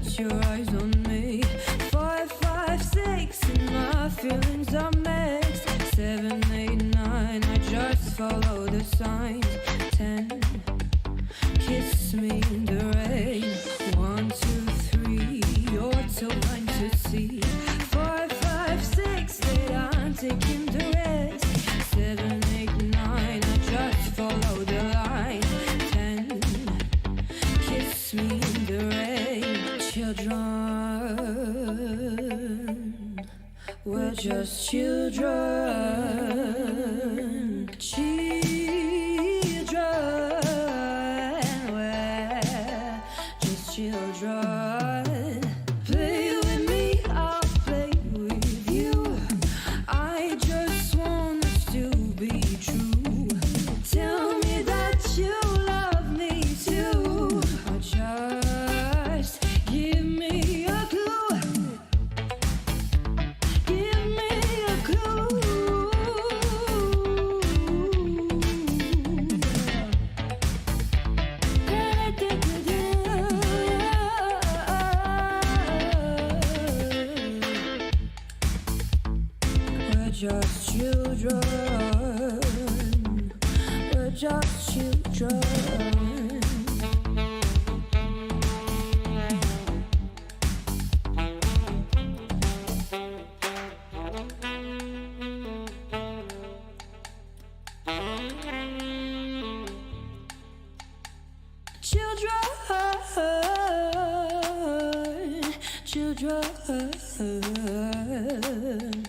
put your eyes on me. 5, 5, 6, and my feelings are mixed. 7, 8, 9, I just follow the signs. 10, kiss me in the rain. 1, 2, 3, you're too blind to see. 4, 5, 6, 8, I'm taking the risk. 7, 8, 9, I just follow the line. 10, kiss me in the rain. Children, we're just children. Children, we're just children. Play with me, I'll play with you. I just want us to be true. Tell me that you love me too. Or just give me a clue. Give me a clue. We're just children. We're just children. Children, children.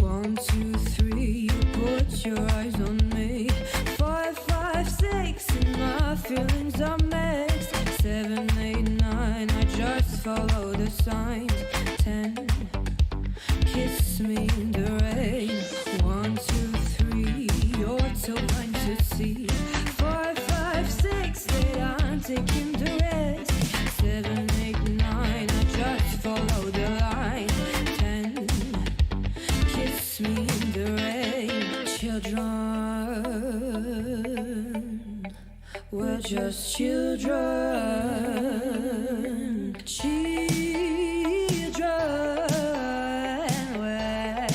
One, two, three, you put your eyes on me. 5, 5, 6, and my feelings are mixed. 7, 8, 9, I just follow the signs. 10, kiss me in the rain. 1, 2, 3, you're too blind to see. 4, 5, 6, 8, I'm taking the risk. 7, 8, 9, I just follow the line. 10, kiss me in the rain. Children, we're just children. Children, we're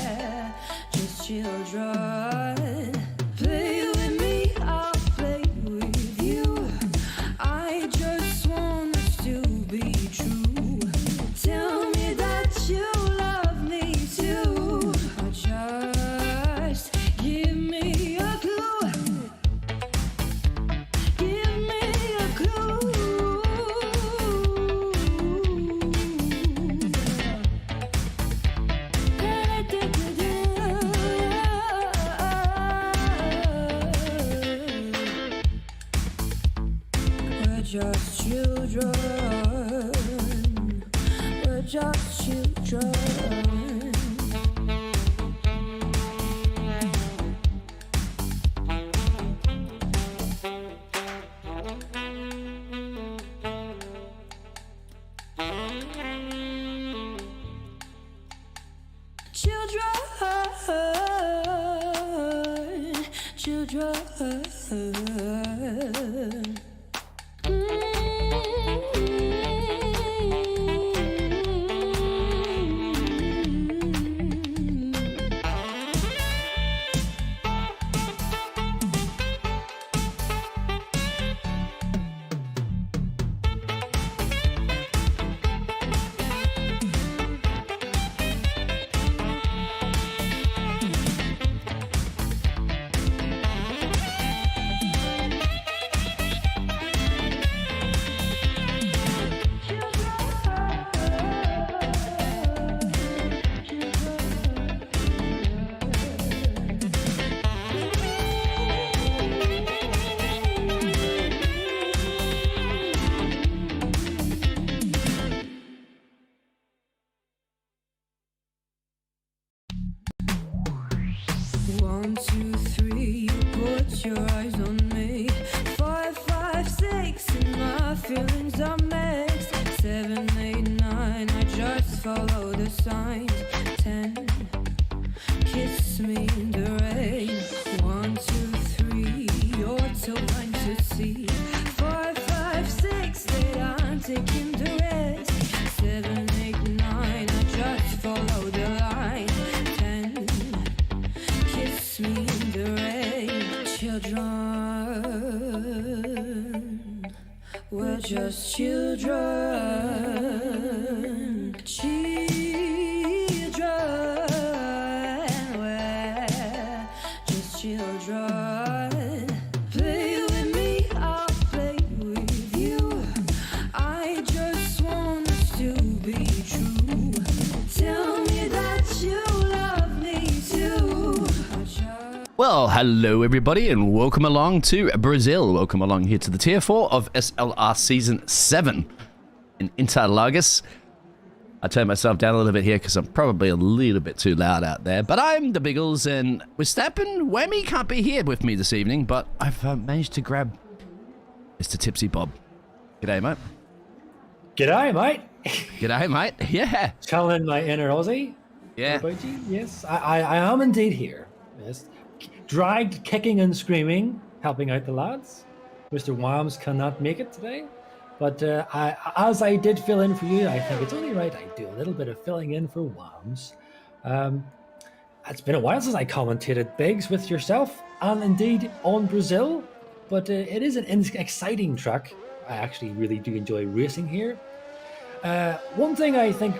just children. Play with me, I'll play with you. I just want us to be true. Tell me that you love me too. Or just give me a clue. Give me a clue. We're just children. We're just children. Children, children. 1, 2, 3, you put your eyes on me. 5, 5, 6, and my feelings are mixed. 7, 8, 9, I just follow the signs. 10, kiss me in the rain. 1, 2, 3, you're so blind to see. 5, 5, 6, that I'm taking the risk. 7, 8, 9, I just follow the line. 10, kiss me in the rain. Children, we're just children. Children, we're just children. Play with me, I'll play with you. I just want us to be true. Tell me that you love me too. Well, hello everybody and welcome along to Brazil. Welcome along here to the Tier 4 of SLR Season 7 in Interlagos. I turned myself down a little bit here because I'm probably a little bit too loud out there. But I'm the Biggles and Verstappen, Whammy can't be here with me this evening, but I've managed to grab Mr. Tipsy Bob. G'day, mate. G'day, mate. G'day, mate. Yeah. Channeling my inner Aussie. Yeah. What about you? Yes, I am indeed here. Yes. Dragged, kicking and screaming, helping out the lads. Mr. Whams cannot make it today. But as I did fill in for you, I think it's only right I do a little bit of filling in for Whams. It's been a while since I commentated Biggs with yourself and indeed on Brazil. But it is an exciting track. I actually really do enjoy racing here. One thing I think,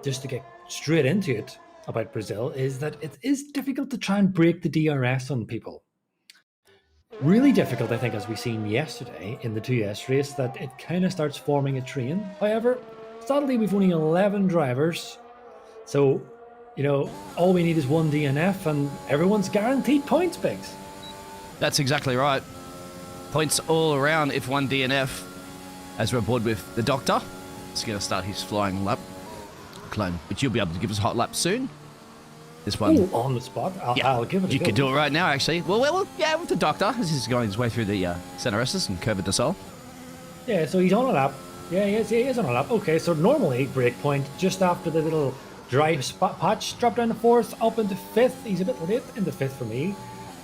just to get straight into it about Brazil, is that it is difficult to try and break the DRS on people. Really difficult, I think, as we seen yesterday in the 2S race, that it kind of starts forming a train. However, sadly, we've only 11 drivers. So, you know, all we need is one DNF and everyone's guaranteed points, Biggs. That's exactly right. Points all around if one DNF, as we're aboard with the Doctor. He's going to start his flying lap clone, which you'll be able to give us a hot lap soon. This one. Ooh, on the spot. I'll give it a You go. can do it right now, actually. Well, yeah, with the Doctor. This is going his way through the Center Estes and Curva de Sol. Yeah, so he's on a lap. Yeah, he is on a lap. Okay, so normally breakpoint just after the little dry spot patch, drop down to 4th, up into 5th. He's a bit late in the 5th for me.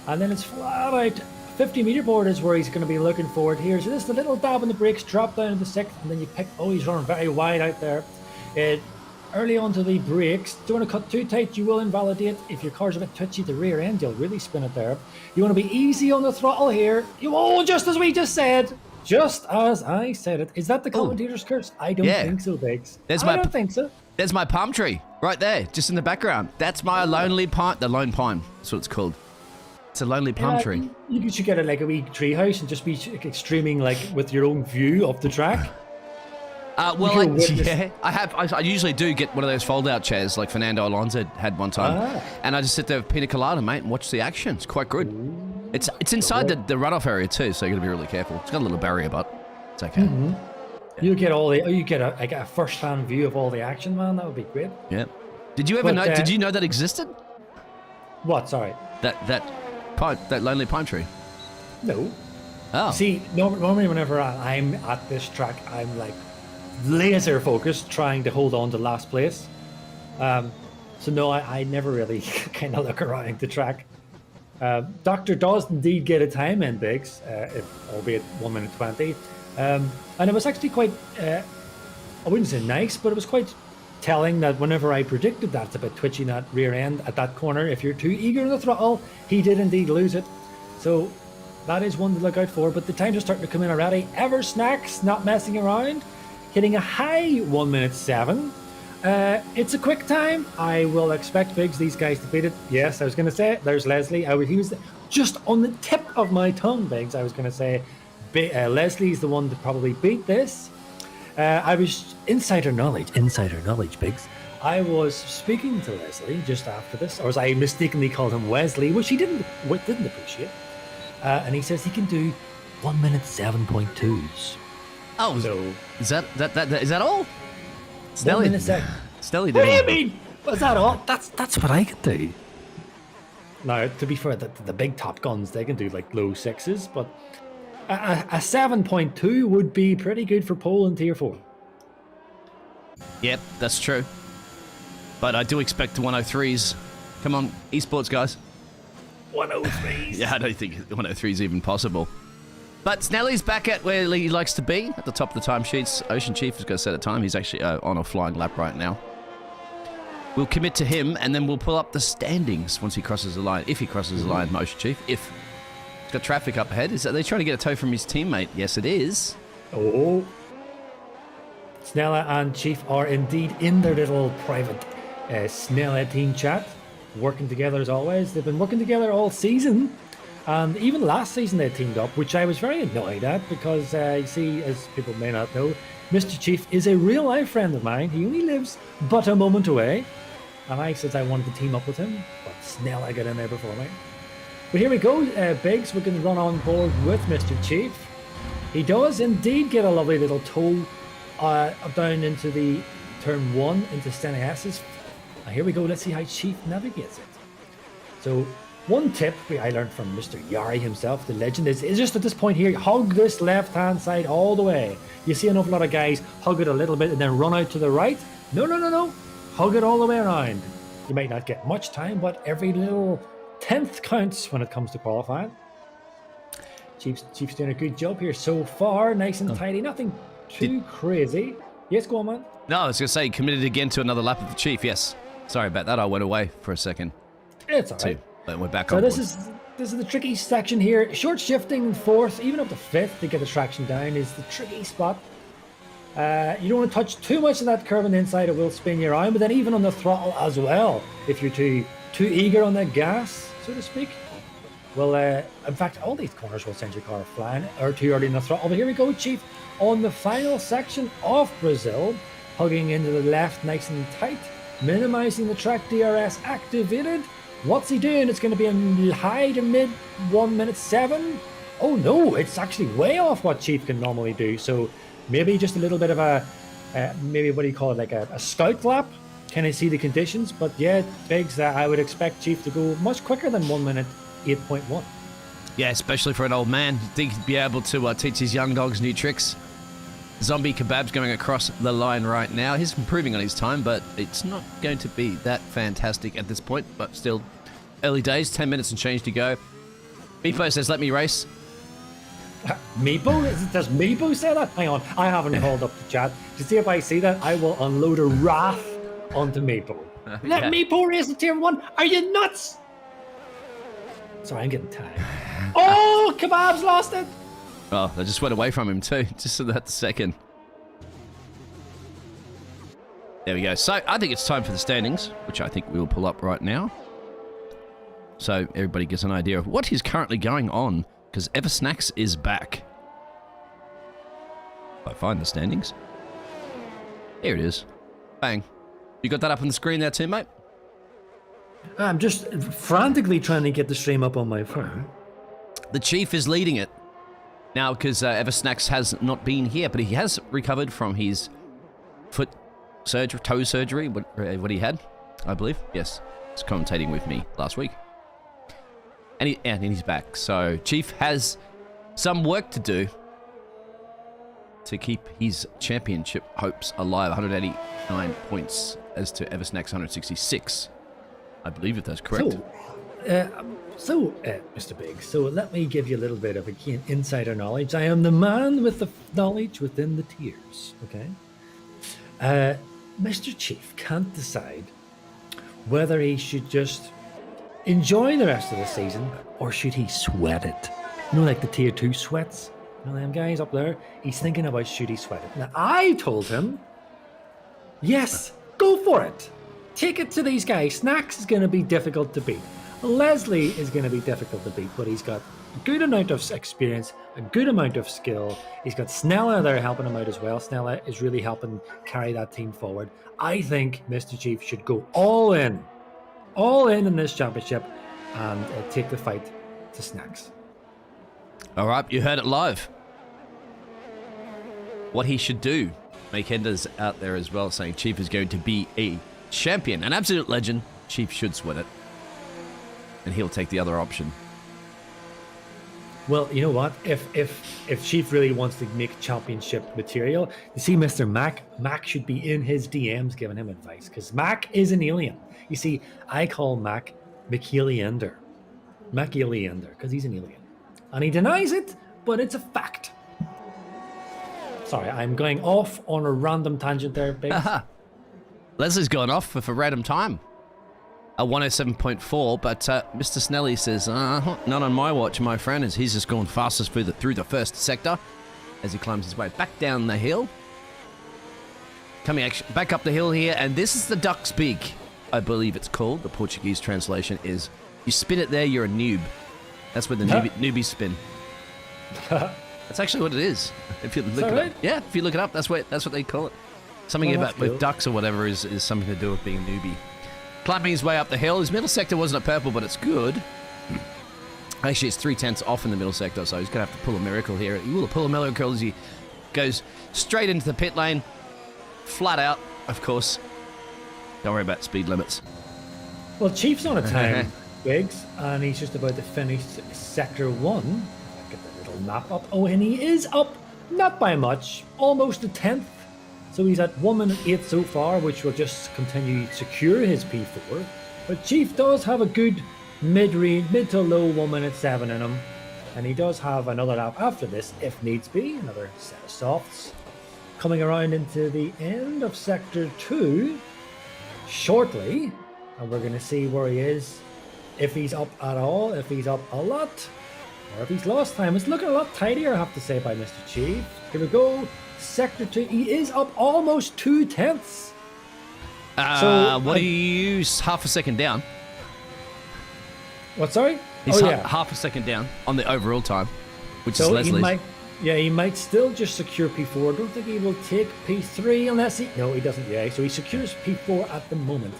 And then it's flat out 50-meter board is where he's going to be looking forward here. So this is the little dab on the brakes, drop down into 6th, and then you pick, oh, he's running very wide out there. Early onto the brakes, don't want to cut too tight, you will invalidate. If your car's a bit twitchy, the rear end, you'll really spin it there. You want to be easy on the throttle here. Just as we just said. Just as I said it. Is that the commentator's curse? I don't think so, Biggs. I don't think so. There's my palm tree right there, just in the background. That's my lonely pine, the lone pine. That's what it's called. It's a lonely palm tree. You should get like a wee tree house and just be streaming like with your own view of the track. I usually do get one of those fold-out chairs like Fernando Alonso had one time. And I just sit there with pina colada, mate, and watch the action. It's quite good. Ooh. It's inside the runoff area too, so you got to be really careful. It's got a little barrier, but it's okay. Mm-hmm. Yeah. You get a first-hand view of all the action, man. That would be great. Yeah. Did you ever know? Did you know that existed? What? Sorry. That lonely pine tree. No. Oh. See, normally whenever I'm at this track, I'm like laser focused trying to hold on to last place. So no, I never really kind of look around the track. Doctor does indeed get a time in, Biggs, albeit 1 minute 20. And it was actually quite, I wouldn't say nice, but it was quite telling that whenever I predicted that it's a bit twitchy in that rear end at that corner, if you're too eager in the throttle, he did indeed lose it. So that is one to look out for, but the times are starting to come in already. Ever Snacks, not messing around, hitting a high 1 minute 7. It's a quick time. I will expect Biggs, these guys to beat it. Yes, I was going to say, there's Leslie. He was just on the tip of my tongue, Biggs. I was going to say, Leslie's the one to probably beat this. I was insider knowledge, Biggs. I was speaking to Leslie just after this, or as I mistakenly called him Wesley, which he didn't appreciate. And he says he can do 1 minute 7.2s. Oh, no. Is that all? Stelly did. Stelly did. What do you mean? Was that all? That's what I could do. Now, to be fair, the big top guns, they can do like low 6s, but a 7.2 would be pretty good for pole in Tier 4. Yep, that's true. But I do expect the 103s. Come on, esports guys. 103s? Yeah, I don't think 103 is even possible. But Snelly's back at where he likes to be, at the top of the timesheets. Ocean Chief has got a set of time. He's actually on a flying lap right now. We'll commit to him, and then we'll pull up the standings once he crosses the line. If he crosses the line, Ocean Chief. If he's got traffic up ahead. Are they trying to get a tow from his teammate? Yes, it is. Oh. Snella and Chief are indeed in their little private Snella team chat, working together as always. They've been working together all season, and even last season they teamed up, which I was very annoyed at because you see, as people may not know, Mr. Chief is a real life friend of mine. He only lives but a moment away, and I said I wanted to team up with him, but Snella got in there before me. But here we go, Biggs, we can run on board with Mr. Chief. He does indeed get a lovely little tow down into the turn 1 into Steny S's. Now here we go, let's see how Chief navigates it. So one tip I learned from Mr. Yari himself, the legend, is just at this point here, hug this left hand side all the way. You see an awful lot of guys hug it a little bit and then run out to the right. No. Hug it all the way around. You might not get much time, but every little 10th counts when it comes to qualifying. Chief's doing a good job here so far, nice and tidy, nothing too crazy. Yes, go on, man. No, I was going to say, committed again to another lap of the Chief, yes. Sorry about that, I went away for a second. It's all right. But we're back so on this board. is the tricky section here. Short shifting 4th, even up to 5th to get the traction down is the tricky spot. You don't want to touch too much of that curve on the inside, it will spin you around, but then even on the throttle as well, if you're too eager on the gas, so to speak. Well, in fact, all these corners will send your car flying or too early in the throttle. But here we go, Chief, on the final section of Brazil, hugging into the left nice and tight, minimizing the track DRS activated. What's he doing? It's going to be a high to mid 1:07. Oh no, it's actually way off what Chief can normally do. So maybe just a little bit of a, maybe what do you call it, like a scout lap? Can I see the conditions? But yeah, Biggs, I would expect Chief to go much quicker than 1:08.1. Yeah, especially for an old man. Think he'd be able to teach his young dogs new tricks. Zombie Kebab's going across the line right now. He's improving on his time, but it's not going to be that fantastic at this point. But still, early days, 10 minutes and change to go. Meepo says, let me race. Meepo? Does Meepo say that? Hang on, I haven't called up the chat. To see if I see that, I will unload a wrath onto Meepo. Let Meepo race in Tier 1? Are you nuts? Sorry, I'm getting tired. Oh, Kebab's lost it! Oh, I just went away from him too, just at the second. There we go. So, I think it's time for the standings, which I think we will pull up right now. So, everybody gets an idea of what is currently going on, because Eversnacks is back. If I find the standings. Here it is. Bang. You got that up on the screen there too, mate? I'm just frantically trying to get the stream up on my phone. The Chief is leading it. Now, because Eversnacks has not been here, but he has recovered from his foot surgery, toe surgery, what he had, I believe. Yes, he's commentating with me last week. And he's back. So, Chief has some work to do to keep his championship hopes alive. 189 points as to Eversnacks 166. I believe if that's correct. So, Mr. Biggs, so let me give you a little bit of insider knowledge. I am the man with the knowledge within the tiers, okay? Mr. Chief can't decide whether he should just enjoy the rest of the season or should he sweat it. You know, like the Tier 2 sweats? You know them guys up there? He's thinking about should he sweat it. Now, I told him, yes, go for it. Take it to these guys. Snacks is going to be difficult to beat. Leslie is going to be difficult to beat, but he's got a good amount of experience, a good amount of skill. He's got Snella there helping him out as well. Snella is really helping carry that team forward. I think Mr. Chief should go all in this championship and take the fight to Snacks. All right, you heard it live. What he should do. Make Enders out there as well saying Chief is going to be a champion, an absolute legend. Chief should sweat it. and he'll take the other option. Well, you know what? If Chief really wants to make championship material, you see, Mr. Mac should be in his DMs giving him advice, because Mac is an alien. You see, I call Mac McAleander, because he's an alien, and he denies it, but it's a fact. Sorry, I'm going off on a random tangent there, Biggs. Leslie's gone off with a random time. A 107.4, but Mr. Snelly says, not on my watch, my friend, as he's just gone fastest through the first sector as he climbs his way back down the hill. Coming back up the hill here, and this is the Duck's Beak, I believe it's called. The Portuguese translation is, you spin it there, you're a noob. That's where the newbies spin. That's actually what it is. If you look it up. Yeah, if you look it up, that's what they call it. Something about with ducks or whatever is something to do with being a newbie. Climbing his way up the hill. His middle sector wasn't a purple, but it's good. Actually, it's 3/10 off in the middle sector, so he's going to have to pull a miracle here. He will pull a miracle as he goes straight into the pit lane. Flat out, of course. Don't worry about speed limits. Well, Chief's on a time, Biggs, and he's just about to finish Sector 1. Get the little map up. Oh, and he is up, not by much, almost a 10th. So he's at 1 minute 8 so far, which will just continue to secure his P4. But Chief does have a good mid to low 1 minute 7 in him. And he does have another lap after this, if needs be. Another set of softs. Coming around into the end of Sector 2 shortly. And we're going to see where he is. If he's up at all, if he's up a lot, or if he's lost time. It's looking a lot tidier, I have to say, by Mr. Chief. Here we go. Sector 2, he is up almost 2/10. So what do you use? Half a second down. What, sorry? He's half a second down on the overall time, which is Leslie's. He might still just secure P4. I don't think he will take P3 unless he... No, he doesn't, yeah. So he secures P4 at the moment.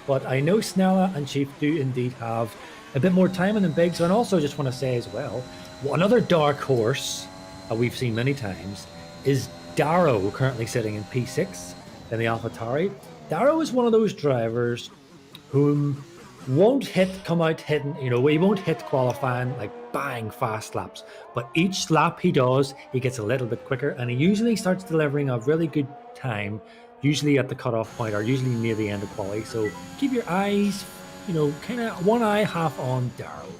But I know Snella and Chief do indeed have a bit more time in them, Biggs. And also just want to say as well, another dark horse that we've seen many times is Darrow, currently sitting in P6 in the AlphaTauri. Darrow is one of those drivers whom won't come out hitting, he won't hit qualifying like bang fast laps. But each lap he does, he gets a little bit quicker, and he usually starts delivering a really good time, usually at the cutoff point or usually near the end of quali. So keep your eyes, kind of one eye half on Darrow.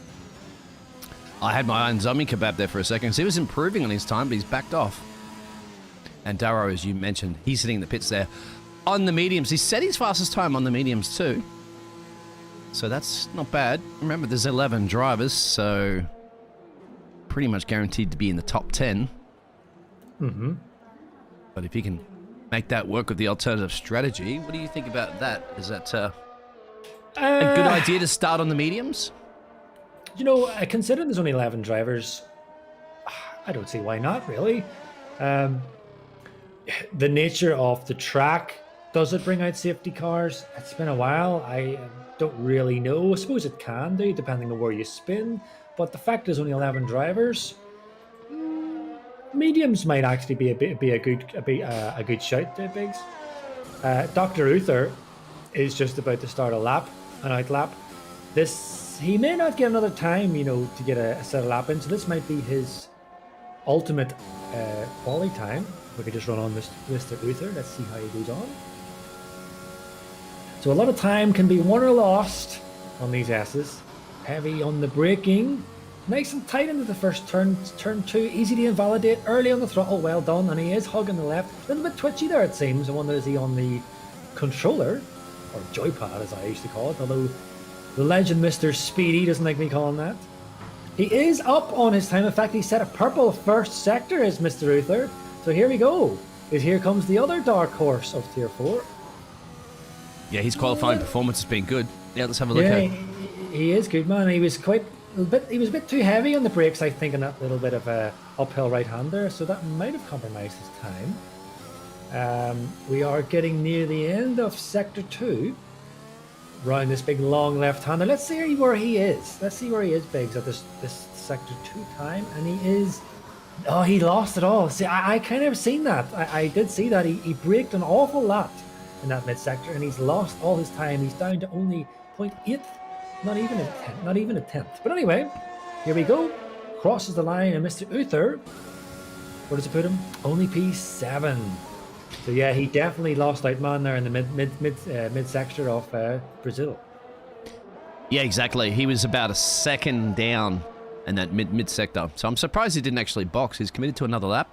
I had my eye on Zombie Kebab there for a second. So he was improving on his time, but he's backed off. And Darrow, as you mentioned, he's sitting in the pits there on the mediums. He set his fastest time on the mediums too. So that's not bad. Remember, there's 11 drivers, so pretty much guaranteed to be in the top 10. Mm-hmm. But if you can make that work with the alternative strategy, what do you think about that? Is that a good idea to start on the mediums? Considering there's only 11 drivers, I don't see why not, really. The nature of the track, does it bring out safety cars? It's been a while. I don't really know. I suppose it can do, depending on where you spin. But the fact there's only 11 drivers, mediums might actually be a good shout there, Biggs. Dr. Uther is just about to start an out lap. He may not get another time, to get a set of lap in. So this might be his ultimate quali time. We could just run on Mr. Uther. Let's see how he goes on. So a lot of time can be won or lost on these S's. Heavy on the braking. Nice and tight into the first turn. Turn 2, easy to invalidate. Early on the throttle, well done. And he is hugging the left. A little bit twitchy there, it seems. I wonder, is he on the controller? Or joypad, as I used to call it. Although the legend Mr. Speedy doesn't like me calling that. He is up on his time. In fact, he set a purple first sector as Mr. Uther. So here we go. Here comes the other dark horse of Tier 4. Yeah, his qualifying performance has been good. Yeah, let's have a look at it. He is good, man. He was a bit too heavy on the brakes, I think, in that little bit of a uphill right-hander, so that might have compromised his time. We are getting near the end of Sector 2. Round this big long left-hander. Let's see where he is. Let's see where he is, Biggs, at this Sector 2 time. And he is... Oh, he lost it all. See, I kind of seen that. I did see that. He braked an awful lot in that mid-sector, and he's lost all his time. He's down to only 0.8 Not even a tenth. Not even a tenth. But anyway, here we go. Crosses the line, and Mr. Uther. Where does it put him? Only P7. So yeah, he definitely lost out, man, there in the mid sector of Brazil. Yeah, exactly. He was about a second down in that mid sector. So I'm surprised he didn't actually box. He's committed to another lap.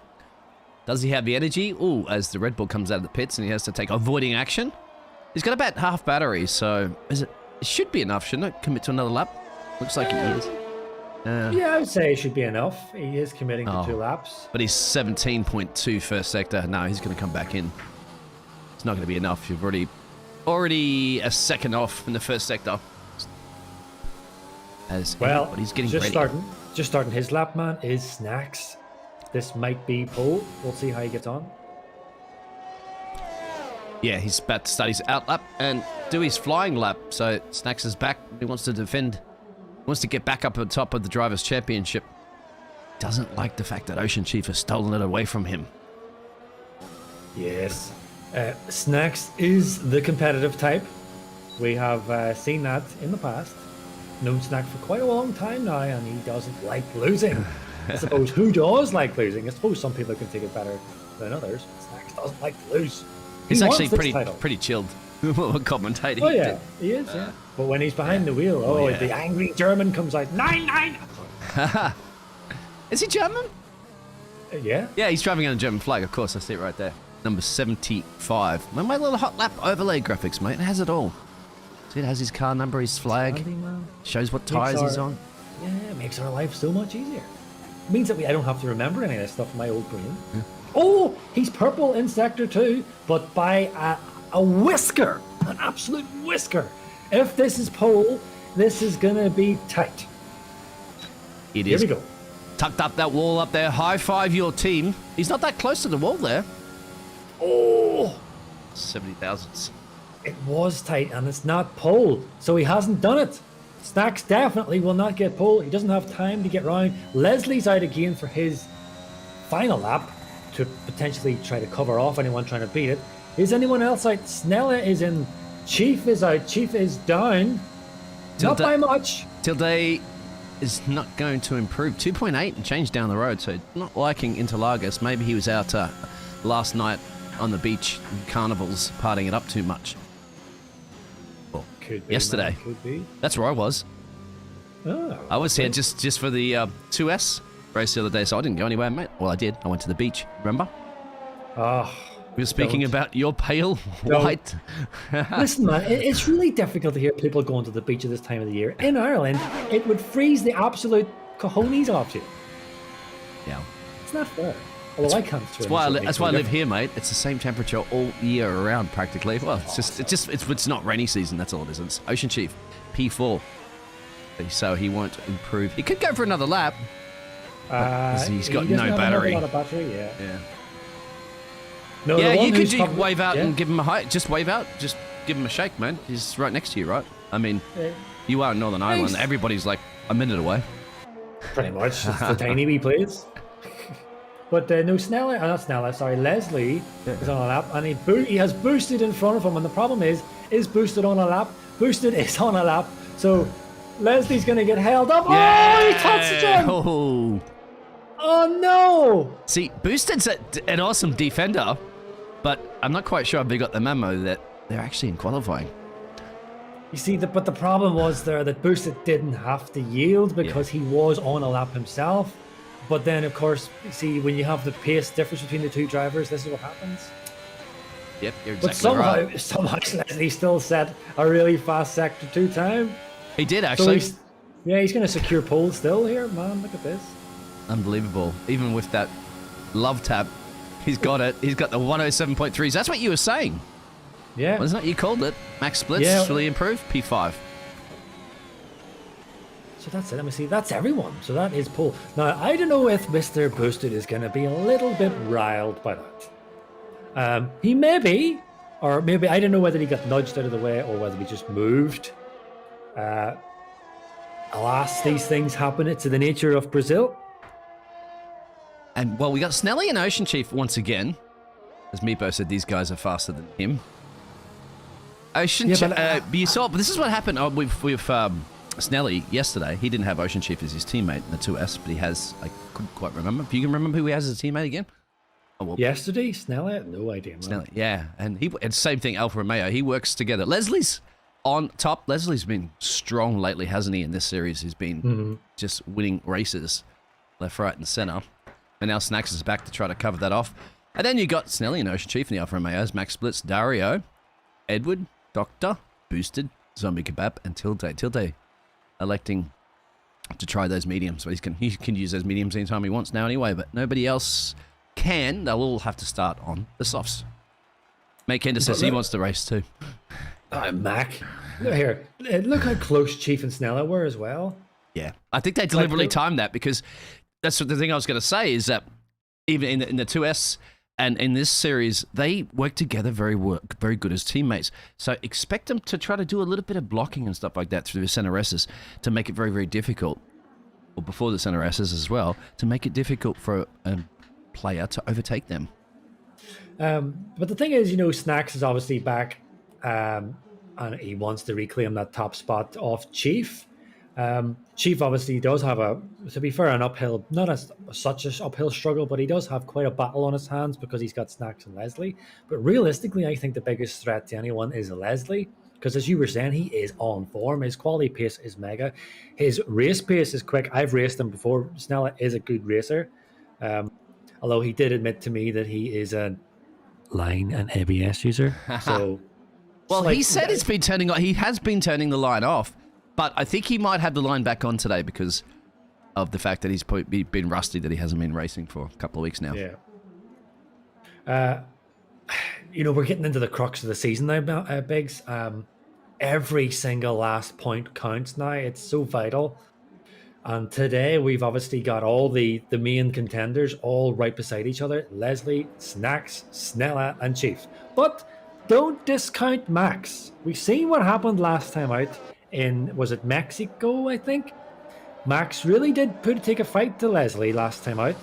Does he have the energy? Ooh, as the Red Bull comes out of the pits and he has to take avoiding action. He's got about half battery, so it should be enough, shouldn't it? Commit to another lap. Looks like he is. Yeah, I would say it should be enough. He is committing to 2 laps. But he's 17.2 first sector. No, he's going to come back in. It's not going to be enough. You've already a second off in the first sector. But he's getting ready. Just starting his lap, man, is Snacks. This might be pole. We'll see how he gets on. Yeah, he's about to start his out lap and do his flying lap. So Snacks is back. He wants to defend. Wants to get back up on top of the Drivers' Championship. Doesn't like the fact that Ocean Chief has stolen it away from him. Yes. Snacks is the competitive type. We have seen that in the past. Known Snack for quite a long time now, and he doesn't like losing. I suppose who does like losing? I suppose some people can take it better than others. Snacks doesn't like to lose. He's actually pretty chilled commentating. Oh yeah, he is. Yeah. But when he's behind the wheel, the angry German comes out. 9-9. Is he German? Yeah. Yeah, he's driving on a German flag. Of course, I see it right there. Number 75. My little hot lap overlay graphics, mate. It has it all. See, it has his car number, his flag. Shows what tyres he's on. Yeah, it makes our life so much easier. It means that I don't have to remember any of this stuff in my old brain. Yeah. Oh, he's purple in Sector 2, but by a whisker. An absolute whisker. If this is pole, this is going to be tight. It is. Here we go. Tucked up that wall up there. High five your team. He's not that close to the wall there. Oh! 70,000s. It was tight, and it's not pole, so he hasn't done it. Snacks definitely will not get pole. He doesn't have time to get round. Leslie's out again for his final lap to potentially try to cover off anyone trying to beat it. Is anyone else out? Snella is in. Chief is out. Chief is down. Not by much. Tilde is not going to improve. 2.8 and change down the road, so not liking Interlagos. Maybe he was out last night on the beach in carnivals partying it up too much. Well, could be, yesterday. Man, could be. That's where I was. Oh, I was here just for the 2S race the other day, so I didn't go anywhere, mate. Well, I did. I went to the beach. Remember? Oh, we were speaking about your pale white. Listen, man, it's really difficult to hear people going to the beach at this time of the year. In Ireland, it would freeze the absolute cojones off you. Yeah. It's not fair. Although I can't swim. That's why I live here, mate. It's the same temperature all year around, practically. Well, it's not rainy season. That's all it is. It's Ocean Chief, P4. So he won't improve. He could go for another lap. He's got no battery. A lot of battery, yeah. No, you could wave out and give him a height. Just wave out. Just give him a shake, man. He's right next to you, right? I mean, you are in Northern Ireland. Everybody's like a minute away. Pretty much. It's the tiny wee place. But no, Leslie is on a lap, and he has boosted in front of him, and the problem is boosted on a lap. Boosted is on a lap, so Leslie's going to get held up. Yeah. Oh, he touched him! Oh no! See, Boosted's an awesome defender, but I'm not quite sure if they got the memo that they're actually in qualifying. You see, but the problem was there that Boosted didn't have to yield because he was on a lap himself. But then, of course, see, when you have the pace difference between the two drivers, this is what happens. Yep, you're exactly right. But somehow Leslie still set a really fast Sector 2 time. He did, actually. So he's going to secure pole still here. Man, look at this. Unbelievable. Even with that love tap, he's got it. He's got the 107.3s. That's what you were saying. Yeah. Wasn't it? You called it. Max splits really improved. P5. So that's it. Let me see. That's everyone. So that is pole. Now, I don't know if Mr. Boosted is going to be a little bit riled by that. He may be, or maybe, I don't know whether he got nudged out of the way or whether he just moved. Alas, these things happen. It's the nature of Brazil. And, well, we got Snelly and Ocean Chief once again. As Meepo said, these guys are faster than him. Ocean Chief, but you saw, but this is what happened. We've Snelly yesterday, he didn't have Ocean Chief as his teammate in the 2S, but he has, I couldn't quite remember. If you can remember who he has as a teammate again? Oh, well, Yesterday, Snelly? I had no idea, man. Snelly, yeah. And same thing, Alfa Romeo, he works together. Leslie's on top. Leslie's been strong lately, hasn't he, in this series? He's been just winning races left, right, and center. And now Snacks is back to try to cover that off. And then you got Snelly and Ocean Chief in the Alfa Romeos, Max Splits, Dario, Edward, Doctor, Boosted, Zombie Kebab, and Tilde. Tilde electing to try those mediums. So he can use those mediums anytime he wants now anyway, but nobody else can. They'll all have to start on the softs. Mate Kenda says he wants to race too. Mac. Look here. Look how close Chief and Snella were as well. Yeah. I think they deliberately timed that because that's what the thing I was going to say is that even in the 2S and in this series, they work together very good as teammates. So expect them to try to do a little bit of blocking and stuff like that through the center S's to make it very, very difficult, or before the center S's as well, to make it difficult for a player to overtake them. But the thing is, Snacks is obviously back, and he wants to reclaim that top spot off Chief. Chief obviously does have to be fair, an uphill, not as such an uphill struggle, but he does have quite a battle on his hands because he's got Snacks and Leslie. But realistically, I think the biggest threat to anyone is Leslie, because as you were saying, he is on form. His quality pace is mega. His race pace is quick. I've raced him before. Snella is a good racer. Although he did admit to me that he is a line and ABS user. So, well, he said he has been turning the line off. But I think he might have the line back on today because of the fact that he's been rusty, that he hasn't been racing for a couple of weeks now. Yeah. We're getting into the crux of the season now, Biggs. Every single last point counts now. It's so vital. And today we've obviously got all the main contenders all right beside each other. Leslie, Snacks, Snella, and Chief. But don't discount Max. We've seen what happened last time out. Was it Mexico, I think? Max really did take a fight to Leslie last time out.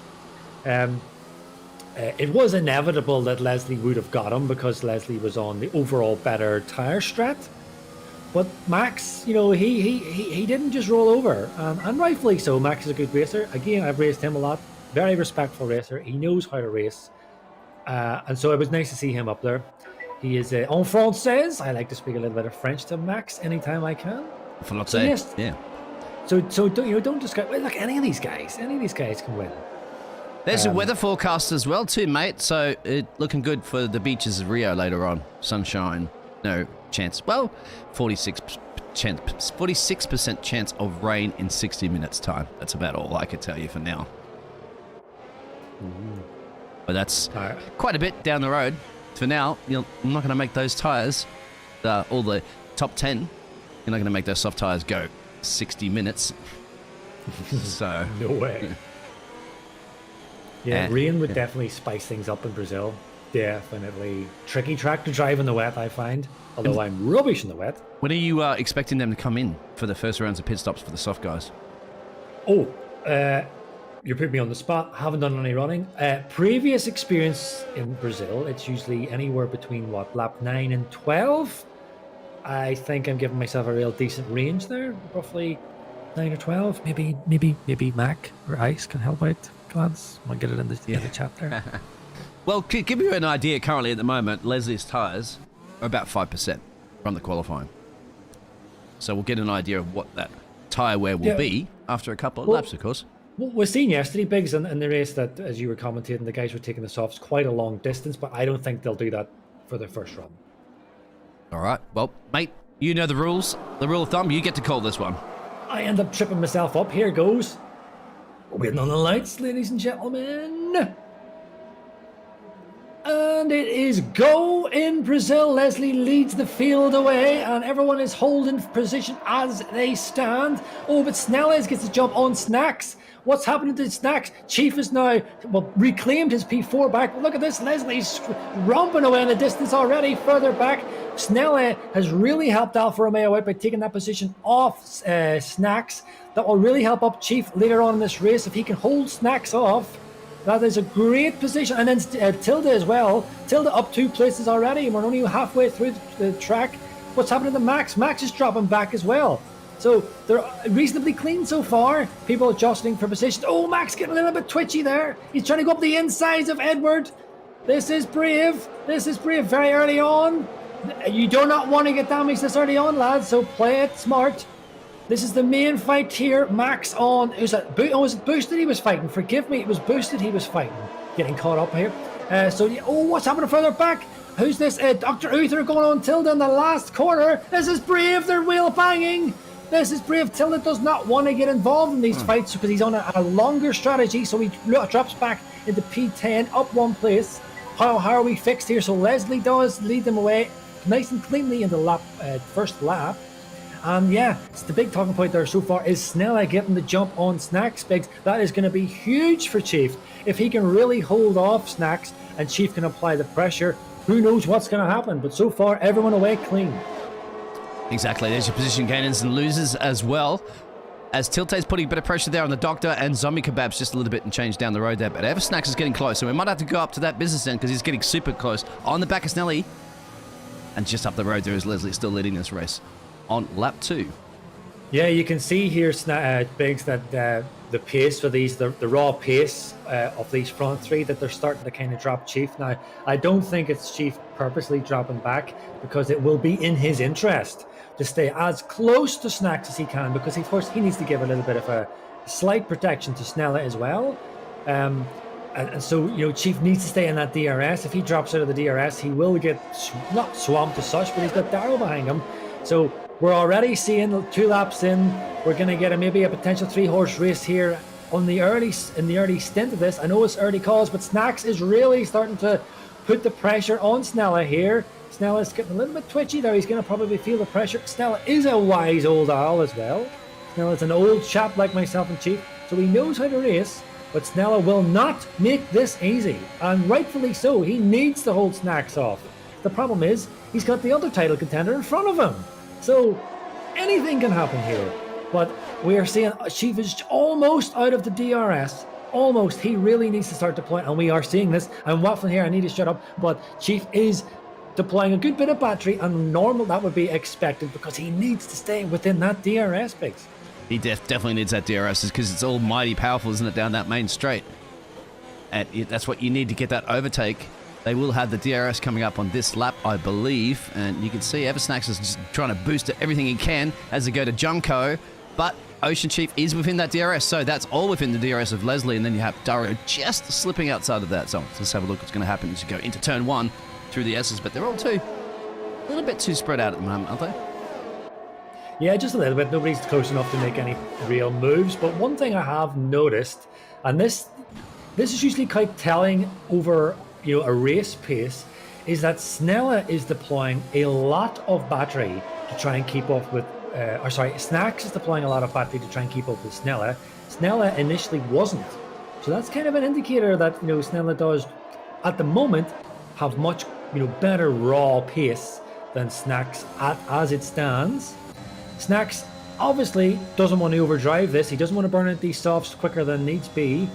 It was inevitable that Leslie would have got him because Leslie was on the overall better tire strat. But Max, he didn't just roll over, and rightfully so. Max is a good racer. Again, I've raced him a lot. Very respectful racer. He knows how to race, and so it was nice to see him up there. He is en français. I like to speak a little bit of French to Max anytime I can. Français, so yes. Yeah. So don't discount. Well, look, any of these guys can win. There's a weather forecast as well too, mate. So looking good for the beaches of Rio later on. Sunshine, no chance. Well, 46% chance of rain in 60 minutes time. That's about all I could tell you for now. But that's quite a bit down the road. For now, I'm not going to make those tyres, all the top 10, you're not going to make those soft tyres go 60 minutes. So no way. Yeah, rain would definitely spice things up in Brazil. Definitely. Tricky track to drive in the wet, I find. Although I'm rubbish in the wet. When are you expecting them to come in for the first rounds of pit stops for the soft guys? You put me on the spot. Haven't done any running. Previous experience in Brazil, it's usually anywhere between lap 9 and 12. I think I'm giving myself a real decent range there, roughly 9 or 12. Maybe Mac or Ice can help out. Glance, I'll get it in the chat there. Well, to give you an idea, currently at the moment, Leslie's tyres are about 5% from the qualifying. So we'll get an idea of what that tyre wear will be after a couple of laps, of course. Well, we've seen yesterday, Biggs, in the race that, as you were commentating, the guys were taking the softs quite a long distance, but I don't think they'll do that for their first run. All right. Well, mate, you know the rules. The rule of thumb, you get to call this one. I end up tripping myself up. Here goes. Waiting on the lights, ladies and gentlemen. And it is go in Brazil. Leslie leads the field away, and everyone is holding position as they stand. Oh, but Snelles gets the jump on Snacks. What's happening to Snacks? Chief is now reclaimed his P4 back. Look at this. Leslie's romping away in the distance already. Further back, Snelle has really helped Alfa Romeo out by taking that position off Snacks. That will really help up Chief later on in this race if he can hold Snacks off. That is a great position. And then Tilde as well. Tilde up 2 places already, and we're only halfway through the track. What's happening to Max? Max is dropping back as well. So they're reasonably clean so far. People adjusting for position. Oh, Max getting a little bit twitchy there. He's trying to go up the insides of Edward. This is brave. This is brave very early on. You do not want to get damaged this early on, lads, so play it smart. This is the main fight here. Max on. Was it boosted he was fighting? Forgive me, it was boosted he was fighting. Getting caught up here. What's happening further back? Who's this? Dr. Uther going on Tilda in the last corner. This is brave. They're wheel banging. This is brave. Tilda does not want to get involved in these fights because he's on a longer strategy, so he drops back into P10, up one place. How are we fixed here? So Leslie does lead them away nice and cleanly in the first lap. And yeah, it's the big talking point there so far is Snella getting the jump on Snacks. Biggs. That is going to be huge for Chief. If he can really hold off Snacks and Chief can apply the pressure, who knows what's going to happen. But so far, everyone away clean. Exactly. There's your position gainers and losers as well. As Tilte's putting a bit of pressure there on the Doctor and Zombie Kebab's just a little bit and change down the road there. But Eversnacks is getting close, so we might have to go up to that business end because he's getting super close. On the back of Snelly. And just up the road there is Leslie still leading this race on lap 2. Yeah, you can see here, Biggs, that the pace for these, the raw pace of these front three, that they're starting to kind of drop Chief. Now, I don't think it's Chief purposely dropping back because it will be in his interest to stay as close to Snacks as he can because, of course, he needs to give a little bit of a slight protection to Snella as well. And so, Chief needs to stay in that DRS. If he drops out of the DRS, he will get not swamped as such, but he's got Darrow behind him. So we're already seeing 2 laps in. We're going to get maybe a potential 3-horse race here in the early stint of this. I know it's early calls, but Snacks is really starting to put the pressure on Snella here. Snella's getting a little bit twitchy there. He's going to probably feel the pressure. Snella is a wise old owl as well. Snella's an old chap like myself and Chief, so he knows how to race. But Snella will not make this easy, and rightfully so. He needs to hold Snacks off. The problem is, he's got the other title contender in front of him. So, anything can happen here. But we are seeing Chief is almost out of the DRS. Almost. He really needs to start deploying, and we are seeing this. I'm waffling here, I need to shut up. But Chief is deploying a good bit of battery, and normal that would be expected because he needs to stay within that DRS, Biggs. He definitely needs that DRS because it's all mighty powerful, isn't it, down that main straight? And that's what you need to get that overtake. They will have the DRS coming up on this lap, I believe. And you can see Eversnacks is just trying to boost it everything he can as they go to Junko. But Ocean Chief is within that DRS, so that's all within the DRS of Leslie. And then you have Dario just slipping outside of that. So let's have a look what's going to happen as you go into turn 1 through the S's. But they're all a little bit too spread out at the moment, aren't they? Yeah, just a little bit. Nobody's close enough to make any real moves. But one thing I have noticed, and this is usually quite telling over a race pace, is that Snella is deploying a lot of battery to try and keep up with. Snacks is deploying a lot of battery to try and keep up with Snella. Snella initially wasn't, so that's kind of an indicator that Snella does, at the moment, have much better raw pace than Snacks as it stands. Snacks obviously doesn't want to overdrive this. He doesn't want to burn out these softs quicker than needs be.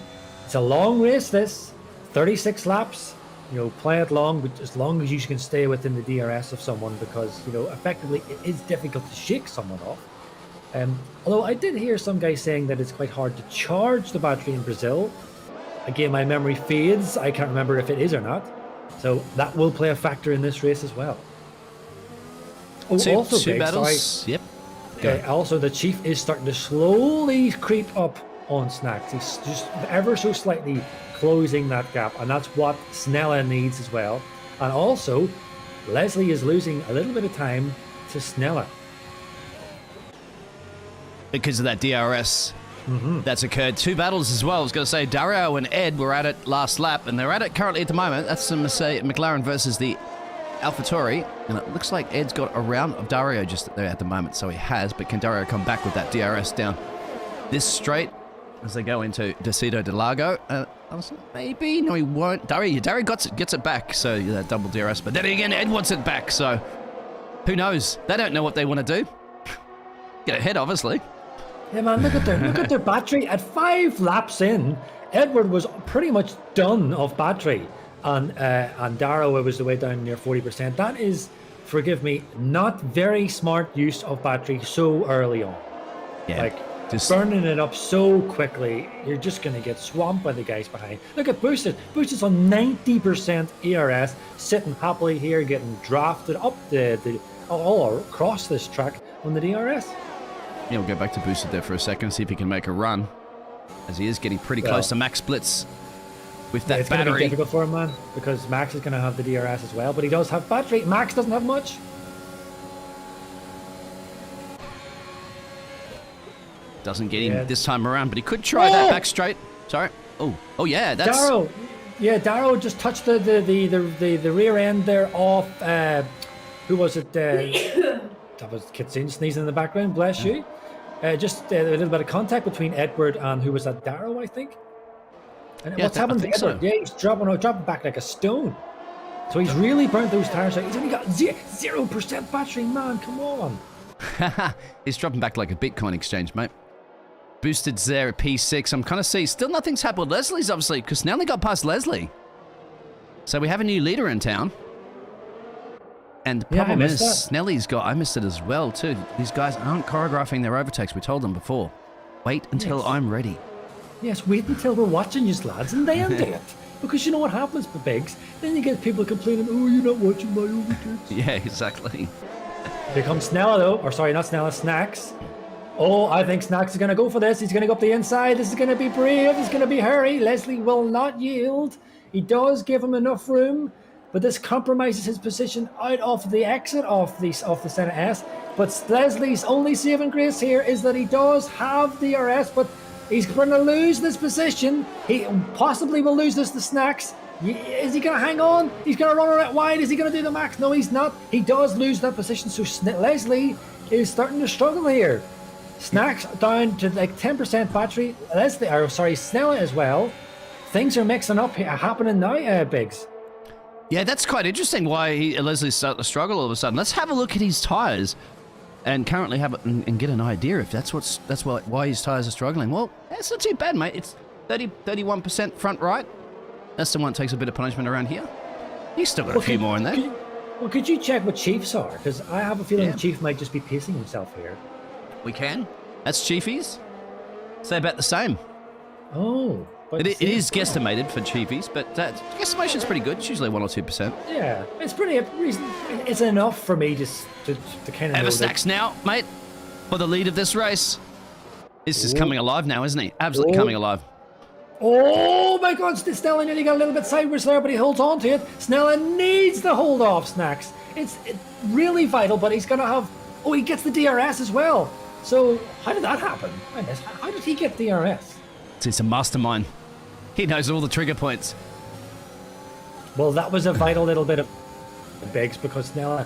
It's a long race, this 36 laps. Play it long, but as long as you can stay within the DRS of someone, because effectively it is difficult to shake someone off. Although I did hear some guy saying that it's quite hard to charge the battery in Brazil. Again, my memory fades. I can't remember if it is or not. So that will play a factor in this race as well. Two battles. Yep. Also, the Chief is starting to slowly creep up on Snacks. He's just ever so slightly closing that gap, and that's what Snella needs as well. And also, Leslie is losing a little bit of time to Snella. Because of that DRS that's occurred. 2 battles as well. I was going to say, Dario and Ed were at it last lap, and they're at it currently at the moment. That's the McLaren versus the AlphaTauri, and it looks like Ed's got a round of Dario just there at the moment, so he has, but can Dario come back with that DRS down this straight as they go into Decido de Lago? Maybe, no he won't. Dario gets it back, so that double DRS, but then again Ed wants it back, so who knows? They don't know what they want to do. Get ahead, obviously. Yeah man, look at their battery. At 5 laps in, Edward was pretty much done of battery. And Darrow was the way down near 40%. That is, forgive me, not very smart use of battery so early on. Yeah, Like, just burning it up so quickly, you're just going to get swamped by the guys behind. Look at Boosted. Boosted's on 90% ERS, sitting happily here, getting drafted up all across this track on the DRS. Yeah, we'll go back to Boosted there for a second, see if he can make a run, as he is getting pretty close to max splits with that it's going to be battery. difficult for him, man, because Max is going to have the DRS as well, but he does have battery. Max doesn't have much. Doesn't get him this time around, but he could try that back straight. Sorry. Oh yeah, that's... Darrow. Yeah, Darrow just touched the rear end there off, who was it? That was Kitsune sneezing in the background, bless you. Just a little bit of contact between Edward and who was that, Darrow, I think? And what's happened to Edward? So. Yeah, he's dropping back like a stone. So he's really burnt those tires out. He's only got 0% battery, man, come on. He's dropping back like a Bitcoin exchange, mate. Boosted's there at P6. I'm kind of seeing still nothing's happened with Leslie's, obviously, because now they got past Leslie. So we have a new leader in town. And the problem is, Snelly's got... I missed it as well, too. These guys aren't choreographing their overtakes. We told them before. Wait until I'm ready. Yes, wait until we're watching you, lads, and then do it. Because you know what happens, Bigs? Then you get people complaining, oh, you're not watching my overtakes. Yeah, exactly. Here comes Snella, though. Or sorry, not Snella, Snacks. Oh, I think Snacks is going to go for this. He's going to go up the inside. This is going to be brave. It's going to be hurry. Leslie will not yield. He does give him enough room, but this compromises his position out of the exit of the Senna S. But Leslie's only saving grace here is that he does have the DRS, but he's going to lose this position. He possibly will lose this to Snacks. Is he going to hang on? He's going to run around wide. Is he going to do the max? No, he's not. He does lose that position. So Leslie is starting to struggle here. Snacks down to like 10% battery. Snella as well. Things are mixing up here, happening now, Biggs. Yeah, that's quite interesting why Leslie's starting to struggle all of a sudden. Let's have a look at his tyres and currently have it and get an idea if that's why his tyres are struggling. Well, that's not too bad, mate. It's 31% front right. That's the one that takes a bit of punishment around here. He's still got a few more in there. Could you check what Chiefs are? Because I have a feeling the Chief might just be pacing himself here. We can. That's Chiefies. So about the same. Oh. It is guesstimated for Chiefies, but guesstimation's pretty good. It's usually 1 or 2%. Yeah, it's pretty. It's enough for me just to kind of know Snacks now, mate, for the lead of this race. This is coming alive now, isn't he? Absolutely coming alive. Oh my God, Snella nearly got a little bit sideways there, but he holds on to it. Snella needs to hold off Snacks. It's really vital, but he's going to have... Oh, he gets the DRS as well. So how did that happen? How did he get DRS? He's a mastermind. He knows all the trigger points. Well, that was a vital little bit of Biggs, because Snella...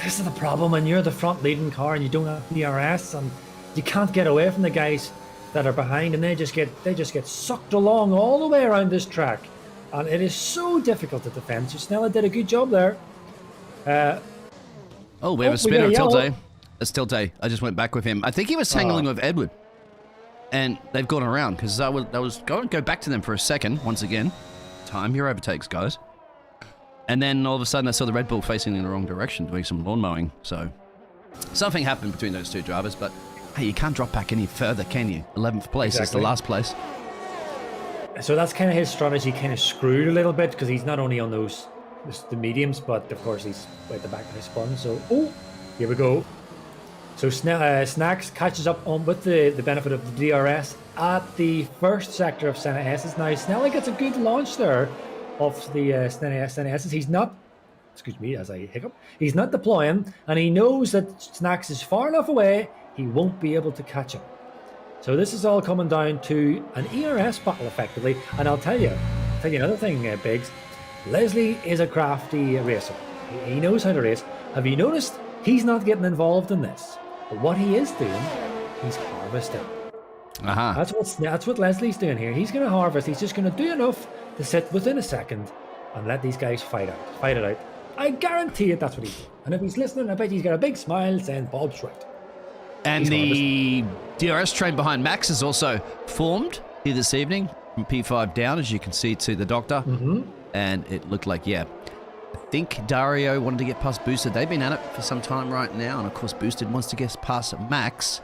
This is the problem when you're the front leading car and you don't have DRS, and you can't get away from the guys that are behind, and they just get sucked along all the way around this track, and it is so difficult to defend. So Snella did a good job there. We have a spinner, Tilte. That's Tilte. I just went back with him. I think he was tangling with Edward, and they've gone around because I was going to go back to them for a second once again. Time your overtakes, guys. And then all of a sudden I saw the Red Bull facing in the wrong direction, doing some lawn mowing. So something happened between those two drivers, but hey, you can't drop back any further, can you? 11th place is the last place. So that's kind of his strategy, kind of screwed a little bit, because he's not only on the mediums, but of course he's at the back of his spun. So, here we go. So Snacks catches up on with the benefit of the DRS at the first sector of Senna S's. Now, Snella gets a good launch there of the Senna S's. He's not, excuse me as I hiccup, he's not deploying, and he knows that Snacks is far enough away, he won't be able to catch him. So this is all coming down to an ERS battle, effectively. And I'll tell you another thing, Biggs. Leslie is a crafty racer. He knows how to race. Have you noticed he's not getting involved in this? But what he is doing, he's harvesting. That's what Leslie's doing here. He's going to harvest. He's just going to do enough to sit within a second and let these guys fight it out. I guarantee it, that's what he's doing. And if he's listening, I bet he's got a big smile saying, Bob's right. And the DRS train behind Max is also formed here this evening from P5 down, as you can see to the doctor. And it looked like, I think Dario wanted to get past Boosted. They've been at it for some time right now. And of course, Boosted wants to get past Max.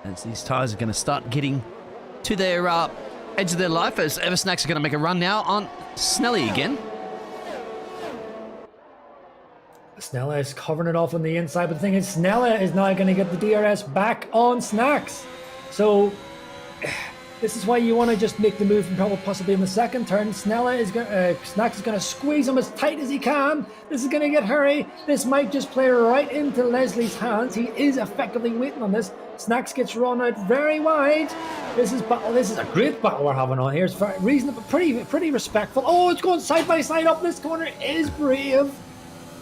as these tyres are going to start getting to their edge of their life, as Eversnacks are going to make a run now on Snelly again. Snella is covering it off on the inside, but the thing is, Snella is now going to get the DRS back on Snacks. So this is why you want to just make the move and probably possibly in the second turn. Snacks is going to squeeze him as tight as he can. This is going to get hurry. This might just play right into Leslie's hands. He is effectively waiting on this. Snacks gets run out very wide. This is a great battle we're having on here. It's very reasonable, pretty respectful. Oh, it's going side by side up this corner. It is brave.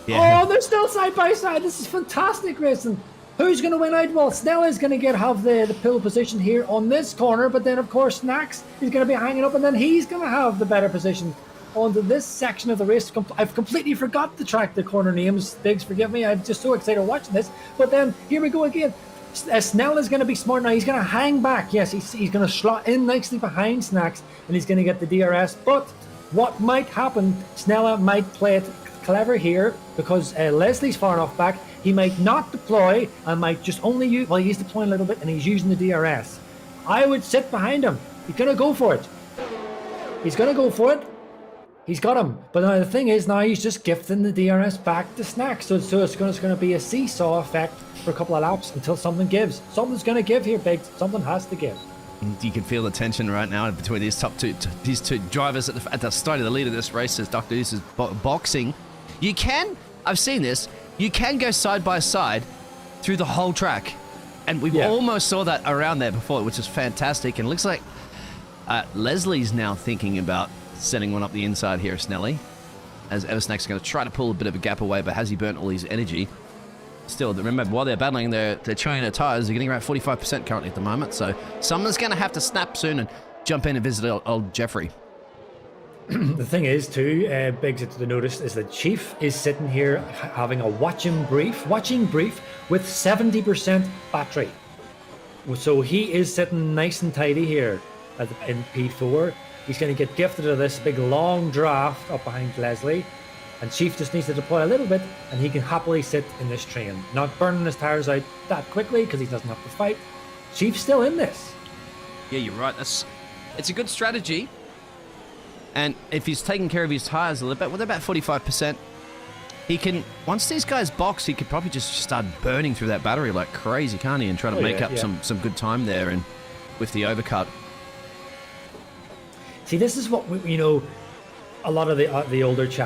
Yeah. Oh, they're still side by side. This is fantastic racing. Who's going to win out? Well, Snella is going to have the pole position here on this corner, but then, of course, Snacks is going to be hanging up, and then he's going to have the better position onto this section of the race. I've completely forgot to track the corner names. Biggs, forgive me. I'm just so excited watching this. But then, here we go again. Snella is going to be smart now. He's going to hang back. Yes, he's going to slot in nicely behind Snacks, and he's going to get the DRS. But what might happen, Snella might play it clever here, because Leslie's far enough back. He might not deploy and might just only use, well, he's deploying a little bit and he's using the DRS. I would sit behind him. He's going to go for it. He's going to go for it. He's got him. But now the thing is, now he's just gifting the DRS back to Snacks. So it's going to be a seesaw effect for a couple of laps until something gives. Something's going to give here, Biggs. Something has to give. You can feel the tension right now between these two drivers at the start of the lead of this race as Dr. Deuce is boxing. I've seen this, you can go side by side through the whole track. And we almost saw that around there before, which is fantastic. And it looks like Leslie's now thinking about setting one up the inside here, Snelly. As Eversnack's going to try to pull a bit of a gap away, but has he burnt all his energy? Still, remember, while they're battling, they're trying their tyres. They're getting around 45% currently at the moment. So someone's going to have to snap soon and jump in and visit old Jeffrey. The thing is, too, Biggs to notice, is that Chief is sitting here having a watching brief with 70% battery. So he is sitting nice and tidy here in P4. He's going to get gifted of this big long draft up behind Leslie. And Chief just needs to deploy a little bit and he can happily sit in this train. Not burning his tyres out that quickly because he doesn't have to fight. Chief's still in this. Yeah, you're right. It's a good strategy. And if he's taking care of his tyres a little bit, with about 45%, he can, once these guys box, he could probably just start burning through that battery like crazy, can't he? And try to make up some good time there and with the overcut. See, this is what, a lot of the older chaps